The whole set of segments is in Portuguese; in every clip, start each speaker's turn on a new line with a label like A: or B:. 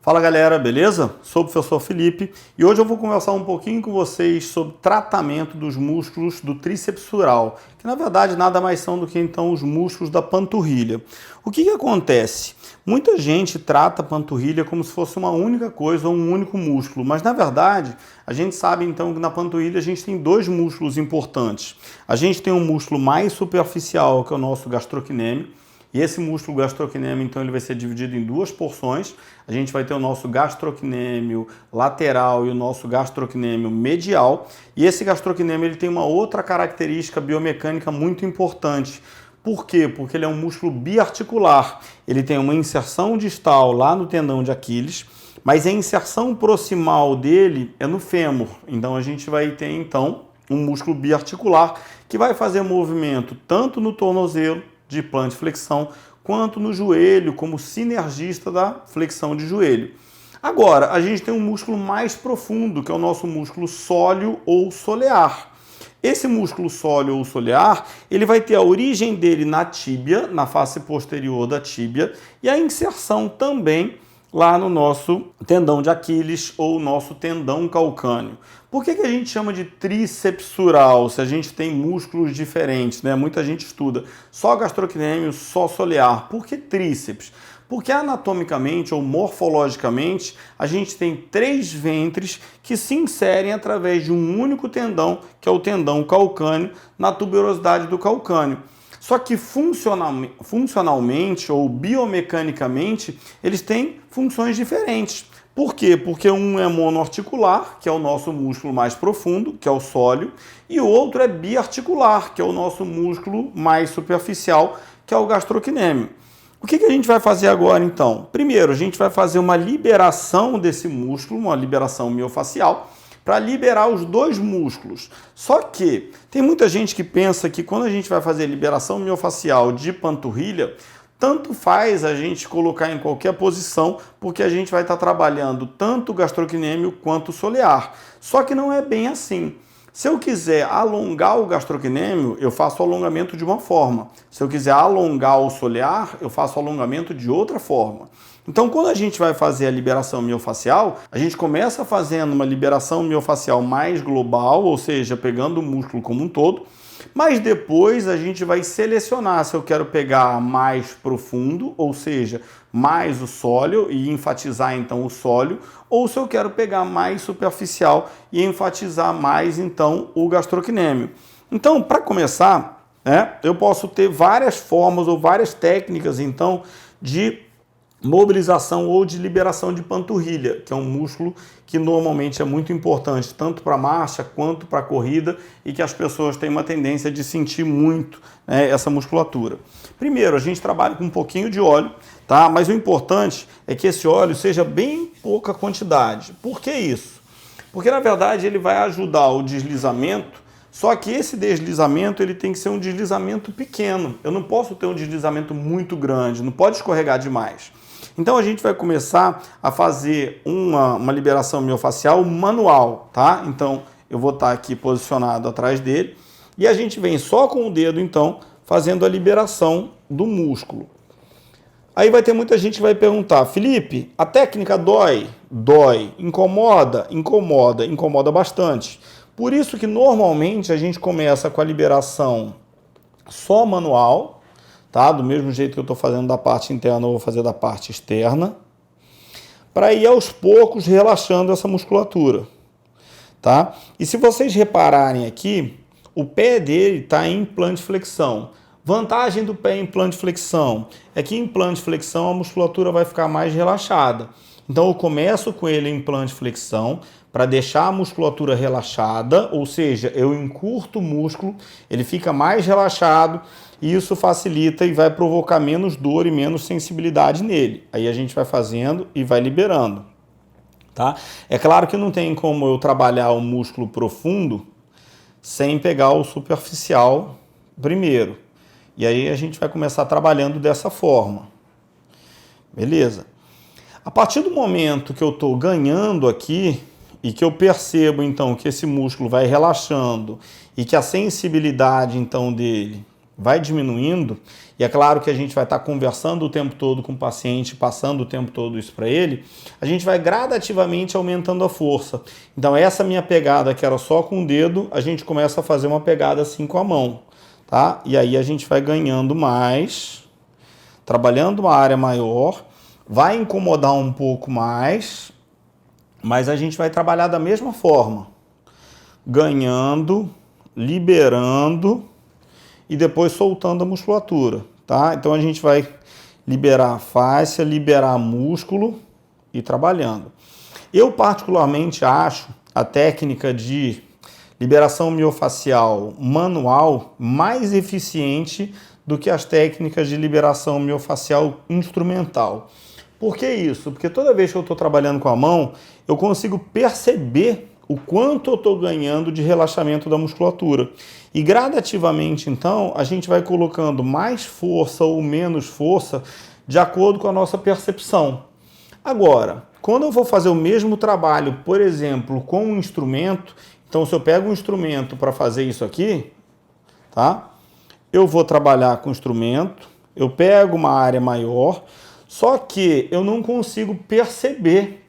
A: Fala galera, beleza? Sou o professor Felipe e hoje eu vou conversar um pouquinho com vocês sobre tratamento dos músculos do tríceps sural, que na verdade nada mais são do que então os músculos da panturrilha. O que acontece? Muita gente trata a panturrilha como se fosse uma única coisa ou um único músculo, mas na verdade a gente sabe então que na panturrilha a gente tem dois músculos importantes. A gente tem um músculo mais superficial, que é o nosso gastrocnêmio. E esse músculo gastrocnêmio, então, ele vai ser dividido em duas porções. A gente vai ter o nosso gastrocnêmio lateral e o nosso gastrocnêmio medial. E esse gastrocnêmio ele tem uma outra característica biomecânica muito importante. Por quê? Porque ele é um músculo biarticular. Ele tem uma inserção distal lá no tendão de Aquiles, mas a inserção proximal dele é no fêmur. Então, a gente vai ter, então, um músculo biarticular que vai fazer movimento tanto no tornozelo, de plantiflexão, quanto no joelho, como sinergista da flexão de joelho. Agora, a gente tem um músculo mais profundo, que é o nosso músculo sóleo ou solear. Esse músculo sóleo ou solear, ele vai ter a origem dele na tíbia, na face posterior da tíbia, e a inserção também lá no nosso tendão de Aquiles ou nosso tendão calcâneo. Por que a gente chama de tríceps sural se a gente tem músculos diferentes, né? Muita gente estuda só gastrocnêmio, só solear. Por que tríceps? Porque anatomicamente ou morfologicamente a gente tem três ventres que se inserem através de um único tendão, que é o tendão calcâneo, na tuberosidade do calcâneo. Só que funcionalmente ou biomecanicamente, eles têm funções diferentes. Por quê? Porque um é monoarticular, que é o nosso músculo mais profundo, que é o sóleo, e o outro é biarticular, que é o nosso músculo mais superficial, que é o gastrocnêmio. O que a gente vai fazer agora, então? Primeiro, a gente vai fazer uma liberação desse músculo, uma liberação miofascial, para liberar os dois músculos. Só que tem muita gente que pensa que quando a gente vai fazer liberação miofascial de panturrilha, tanto faz a gente colocar em qualquer posição, porque a gente vai estar trabalhando tanto o gastrocnêmio quanto o solear. Só que não é bem assim. Se eu quiser alongar o gastrocnêmio, eu faço o alongamento de uma forma. Se eu quiser alongar o solear, eu faço o alongamento de outra forma. Então, quando a gente vai fazer a liberação miofascial, a gente começa fazendo uma liberação miofascial mais global, ou seja, pegando o músculo como um todo, mas depois a gente vai selecionar se eu quero pegar mais profundo, ou seja, mais o sóleo e enfatizar então o sóleo, ou se eu quero pegar mais superficial e enfatizar mais então o gastrocnêmio. Então, para começar, eu posso ter várias formas ou várias técnicas então de mobilização ou de liberação de panturrilha, que é um músculo que normalmente é muito importante, tanto para marcha quanto para corrida, e que as pessoas têm uma tendência de sentir muito essa musculatura. Primeiro, a gente trabalha com um pouquinho de óleo, tá? Mas o importante é que esse óleo seja bem pouca quantidade. Por que isso? Porque, na verdade, ele vai ajudar o deslizamento, só que esse deslizamento ele tem que ser um deslizamento pequeno. Eu não posso ter um deslizamento muito grande, não pode escorregar demais. Então a gente vai começar a fazer uma liberação miofascial manual, tá? Então eu vou estar aqui posicionado atrás dele e a gente vem só com o dedo então fazendo a liberação do músculo. Aí vai ter muita gente que vai perguntar: Felipe, a técnica dói? Dói. Incomoda? Incomoda. Incomoda bastante. Por isso que normalmente a gente começa com a liberação só manual, tá? Do mesmo jeito que eu estou fazendo da parte interna, eu vou fazer da parte externa, para ir aos poucos relaxando essa musculatura, tá? E se vocês repararem aqui, o pé dele está em plantiflexão. Vantagem do pé em plantiflexão é que em plantiflexão a musculatura vai ficar mais relaxada. Então eu começo com ele em plantiflexão para deixar a musculatura relaxada, ou seja, eu encurto o músculo, ele fica mais relaxado e isso facilita e vai provocar menos dor e menos sensibilidade nele. Aí a gente vai fazendo e vai liberando, tá? É claro que não tem como eu trabalhar o músculo profundo sem pegar o superficial primeiro. E aí a gente vai começar trabalhando dessa forma. Beleza? A partir do momento que eu estou ganhando aqui e que eu percebo então que esse músculo vai relaxando e que a sensibilidade então dele vai diminuindo, e é claro que a gente vai estar conversando o tempo todo com o paciente, passando o tempo todo isso para ele, a gente vai gradativamente aumentando a força. Então essa minha pegada que era só com o dedo, a gente começa a fazer uma pegada assim com a mão, tá? E aí a gente vai ganhando mais, trabalhando uma área maior, vai incomodar um pouco mais, mas a gente vai trabalhar da mesma forma, ganhando, liberando e depois soltando a musculatura, tá? Então a gente vai liberar a fáscia, liberar músculo e trabalhando. Eu particularmente acho a técnica de liberação miofascial manual mais eficiente do que as técnicas de liberação miofascial instrumental. Por que isso? Porque toda vez que eu estou trabalhando com a mão, eu consigo perceber o quanto eu estou ganhando de relaxamento da musculatura. E gradativamente, então, a gente vai colocando mais força ou menos força de acordo com a nossa percepção. Agora, quando eu vou fazer o mesmo trabalho, por exemplo, com um instrumento, então se eu pego um instrumento para fazer isso aqui, tá? Eu vou trabalhar com o instrumento, eu pego uma área maior, só que eu não consigo perceber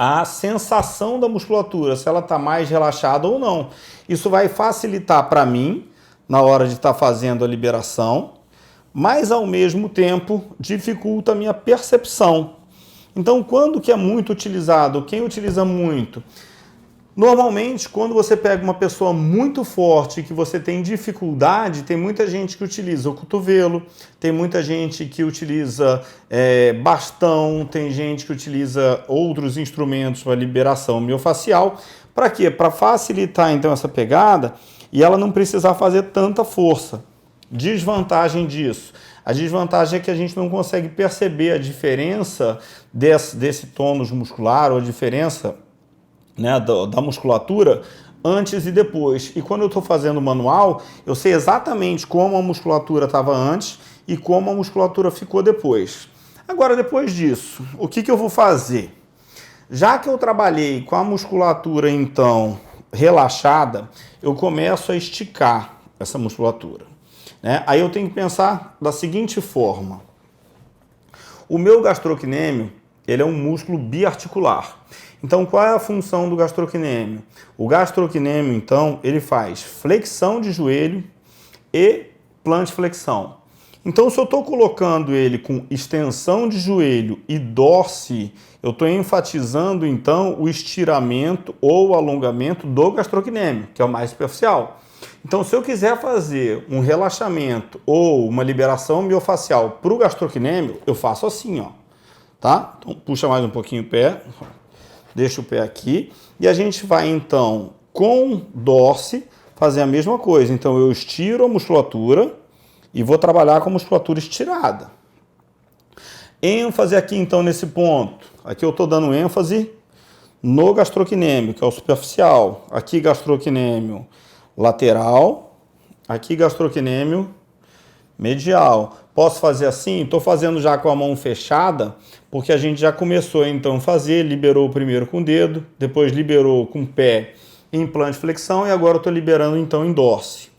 A: a sensação da musculatura, se ela está mais relaxada ou não. Isso vai facilitar para mim, na hora de estar fazendo a liberação, mas ao mesmo tempo dificulta a minha percepção. Então, quando que é muito utilizado? Quem utiliza muito? Normalmente, quando você pega uma pessoa muito forte que você tem dificuldade, tem muita gente que utiliza o cotovelo, tem muita gente que utiliza bastão, tem gente que utiliza outros instrumentos para liberação miofascial. Para quê? Para facilitar então essa pegada e ela não precisar fazer tanta força. Desvantagem disso. A desvantagem é que a gente não consegue perceber a diferença desse tônus muscular ou a diferença, né, da musculatura antes e depois. E quando eu estou fazendo manual, eu sei exatamente como a musculatura estava antes e como a musculatura ficou depois. Agora, depois disso, o que eu vou fazer? Já que eu trabalhei com a musculatura, então, relaxada, eu começo a esticar essa musculatura, né? Aí eu tenho que pensar da seguinte forma. O meu gastrocnêmio, ele é um músculo biarticular. Então, qual é a função do gastrocnêmio? O gastrocnêmio, então, ele faz flexão de joelho e plantiflexão. Então, se eu estou colocando ele com extensão de joelho e dorse, eu estou enfatizando, então, o estiramento ou alongamento do gastrocnêmio, que é o mais superficial. Então, se eu quiser fazer um relaxamento ou uma liberação miofascial para o gastrocnêmio, eu faço assim, ó, tá? Então, puxa mais um pouquinho o pé. Deixa o pé aqui e a gente vai então com dorse fazer a mesma coisa. Então eu estiro a musculatura e vou trabalhar com a musculatura estirada. ênfase aqui então nesse ponto. Aqui eu estou dando ênfase no gastrocnêmio, que é o superficial. Aqui gastrocnêmio lateral, aqui gastrocnêmio medial. Posso fazer assim? Estou fazendo já com a mão fechada, porque a gente já começou então a fazer, liberou primeiro com o dedo, depois liberou com o pé em plantiflexão e agora eu estou liberando então em dorse.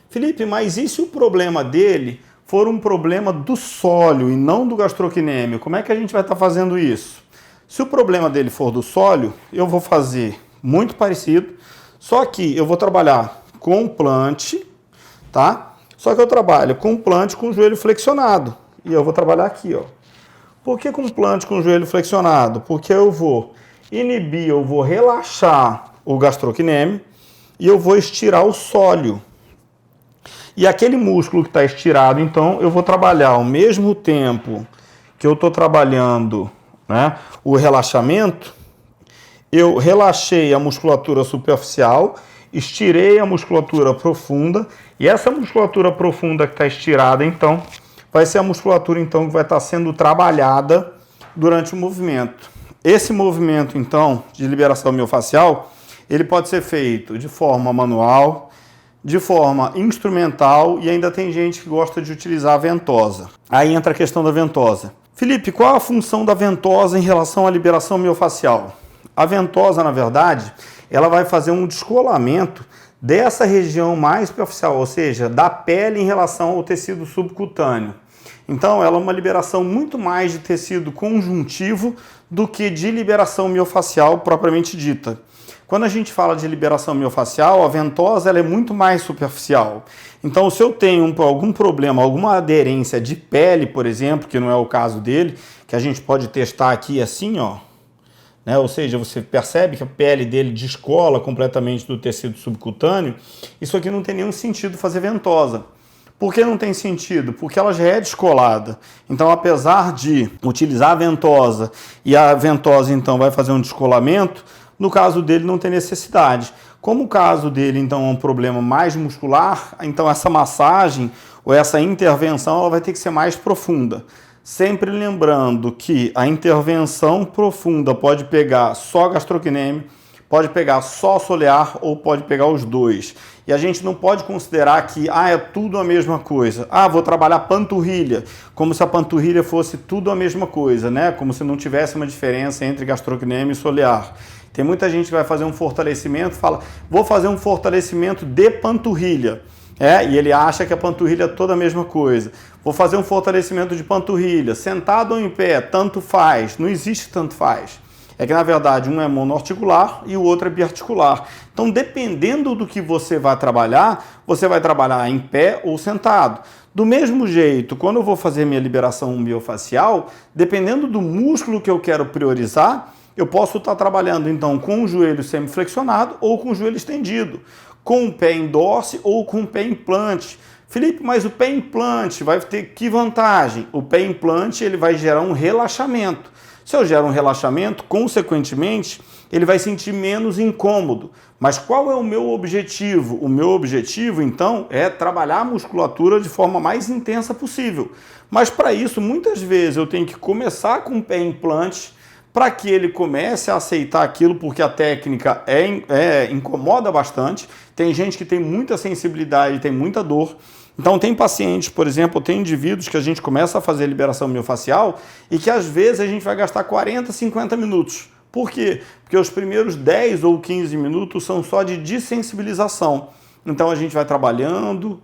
A: Felipe, mas e se o problema dele for um problema do sólio e não do gastrocnêmio? Como é que a gente vai estar fazendo isso? Se o problema dele for do sólio, eu vou fazer muito parecido, só que eu vou trabalhar com plant, tá? Só que eu trabalho com plant com o joelho flexionado. E eu vou trabalhar aqui, ó. Por que com plant com o joelho flexionado? Porque eu vou inibir, eu vou relaxar o gastrocnêmio e eu vou estirar o sólio. E aquele músculo que está estirado, então, eu vou trabalhar ao mesmo tempo que eu estou trabalhando, né, o relaxamento, eu relaxei a musculatura superficial, estirei a musculatura profunda, e essa musculatura profunda que está estirada, então, vai ser a musculatura então, que vai estar sendo trabalhada durante o movimento. Esse movimento, então, de liberação miofascial, ele pode ser feito de forma manual, de forma instrumental e ainda tem gente que gosta de utilizar a ventosa. Aí entra a questão da ventosa. Felipe, qual a função da ventosa em relação à liberação miofascial? A ventosa, na verdade, ela vai fazer um descolamento dessa região mais superficial, ou seja, da pele em relação ao tecido subcutâneo. Então, ela é uma liberação muito mais de tecido conjuntivo do que de liberação miofascial propriamente dita. Quando a gente fala de liberação miofascial, a ventosa ela é muito mais superficial. Então, se eu tenho algum problema, alguma aderência de pele, por exemplo, que não é o caso dele, que a gente pode testar aqui assim, ó, né? Ou seja, você percebe que a pele dele descola completamente do tecido subcutâneo, isso aqui não tem nenhum sentido fazer ventosa. Por que não tem sentido? Porque ela já é descolada. Então, apesar de utilizar a ventosa e a ventosa, então, vai fazer um descolamento, no caso dele não tem necessidade. Como o caso dele, então, é um problema mais muscular, então essa massagem ou essa intervenção ela vai ter que ser mais profunda. Sempre lembrando que a intervenção profunda pode pegar só gastrocnêmio, pode pegar só solear ou pode pegar os dois. E a gente não pode considerar que é tudo a mesma coisa. Vou trabalhar panturrilha, como se a panturrilha fosse tudo a mesma coisa, né? Como se não tivesse uma diferença entre gastrocnêmio e solear. Tem muita gente que vai fazer um fortalecimento, fala, vou fazer um fortalecimento de panturrilha. E ele acha que a panturrilha é toda a mesma coisa. Vou fazer um fortalecimento de panturrilha, sentado ou em pé, tanto faz. Não existe tanto faz. É que, na verdade, um é monoarticular e o outro é biarticular. Então, dependendo do que você vai trabalhar em pé ou sentado. Do mesmo jeito, quando eu vou fazer minha liberação miofacial, dependendo do músculo que eu quero priorizar, eu posso estar trabalhando, então, com o joelho semiflexionado ou com o joelho estendido, com o pé em dorse ou com o pé implante. Felipe, mas o pé implante vai ter que vantagem? O pé implante ele vai gerar um relaxamento. Se eu gero um relaxamento, consequentemente, ele vai sentir menos incômodo. Mas qual é o meu objetivo? O meu objetivo, então, é trabalhar a musculatura de forma mais intensa possível. Mas para isso, muitas vezes, eu tenho que começar com o pé implante para que ele comece a aceitar aquilo, porque a técnica incomoda bastante. Tem gente que tem muita sensibilidade, tem muita dor. Então tem pacientes, por exemplo, tem indivíduos que a gente começa a fazer liberação miofascial e que às vezes a gente vai gastar 40, 50 minutos. Por quê? Porque os primeiros 10 ou 15 minutos são só de dessensibilização. Então a gente vai trabalhando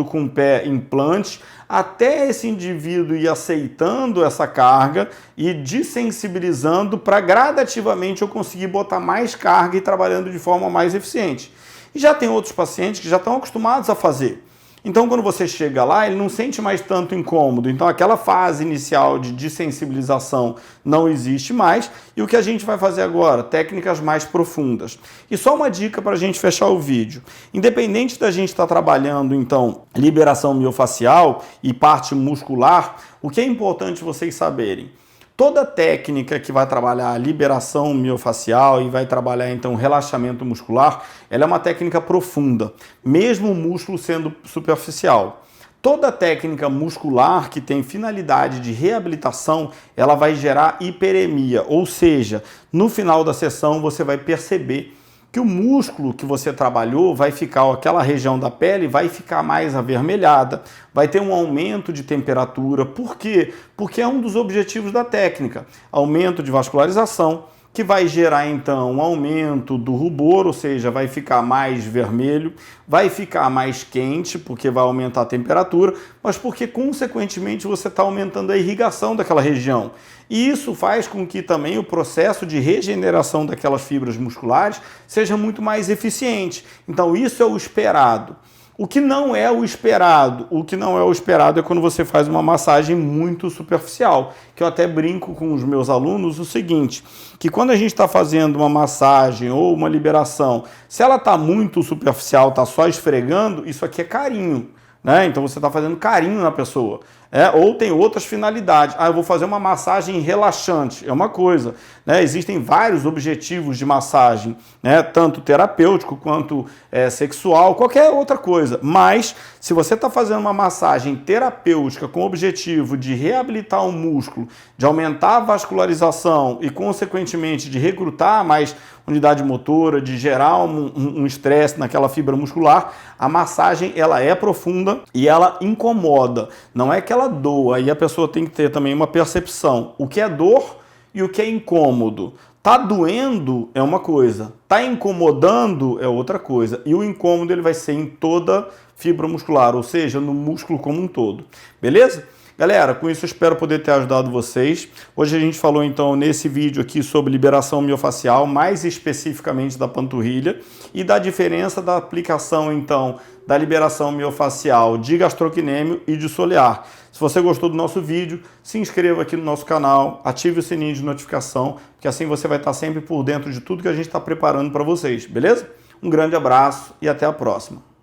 A: com o pé implante, até esse indivíduo ir aceitando essa carga e dessensibilizando para gradativamente eu conseguir botar mais carga e trabalhando de forma mais eficiente. E já tem outros pacientes que já estão acostumados a fazer. Então, quando você chega lá, ele não sente mais tanto incômodo. Então, aquela fase inicial de dessensibilização não existe mais. E o que a gente vai fazer agora? Técnicas mais profundas. E só uma dica para a gente fechar o vídeo. Independente da gente estar trabalhando, então, liberação miofacial e parte muscular, o que é importante vocês saberem? Toda técnica que vai trabalhar a liberação miofacial e vai trabalhar, então, relaxamento muscular, ela é uma técnica profunda, mesmo o músculo sendo superficial. Toda técnica muscular que tem finalidade de reabilitação, ela vai gerar hiperemia, ou seja, no final da sessão você vai perceber que o músculo que você trabalhou vai ficar, aquela região da pele vai ficar mais avermelhada, vai ter um aumento de temperatura. Por quê? Porque é um dos objetivos da técnica, aumento de vascularização, que vai gerar então um aumento do rubor, ou seja, vai ficar mais vermelho, vai ficar mais quente, porque vai aumentar a temperatura, mas porque consequentemente você está aumentando a irrigação daquela região. E isso faz com que também o processo de regeneração daquelas fibras musculares seja muito mais eficiente. Então isso é o esperado. O que não é o esperado? O que não é o esperado é quando você faz uma massagem muito superficial, que eu até brinco com os meus alunos o seguinte, que quando a gente está fazendo uma massagem ou uma liberação, se ela está muito superficial, está só esfregando, isso aqui é carinho, né? Então você está fazendo carinho na pessoa. Ou tem outras finalidades. Eu vou fazer uma massagem relaxante. É uma coisa. Né? Existem vários objetivos de massagem, né? Tanto terapêutico quanto sexual, qualquer outra coisa. Mas, se você está fazendo uma massagem terapêutica com o objetivo de reabilitar o músculo, de aumentar a vascularização e, consequentemente, de recrutar mais unidade motora, de gerar um estresse naquela fibra muscular, a massagem ela é profunda e ela incomoda. Não é que ela doa, aí a pessoa tem que ter também uma percepção. O que é dor e o que é incômodo. Tá doendo é uma coisa, tá incomodando é outra coisa. E o incômodo ele vai ser em toda fibra muscular, ou seja, no músculo como um todo. Beleza? Galera, com isso eu espero poder ter ajudado vocês. Hoje a gente falou então nesse vídeo aqui sobre liberação miofacial, mais especificamente da panturrilha e da diferença da aplicação então da liberação miofacial de gastrocnêmio e de solear. Se você gostou do nosso vídeo, se inscreva aqui no nosso canal, ative o sininho de notificação, que assim você vai estar sempre por dentro de tudo que a gente está preparando para vocês, beleza? Um grande abraço e até a próxima.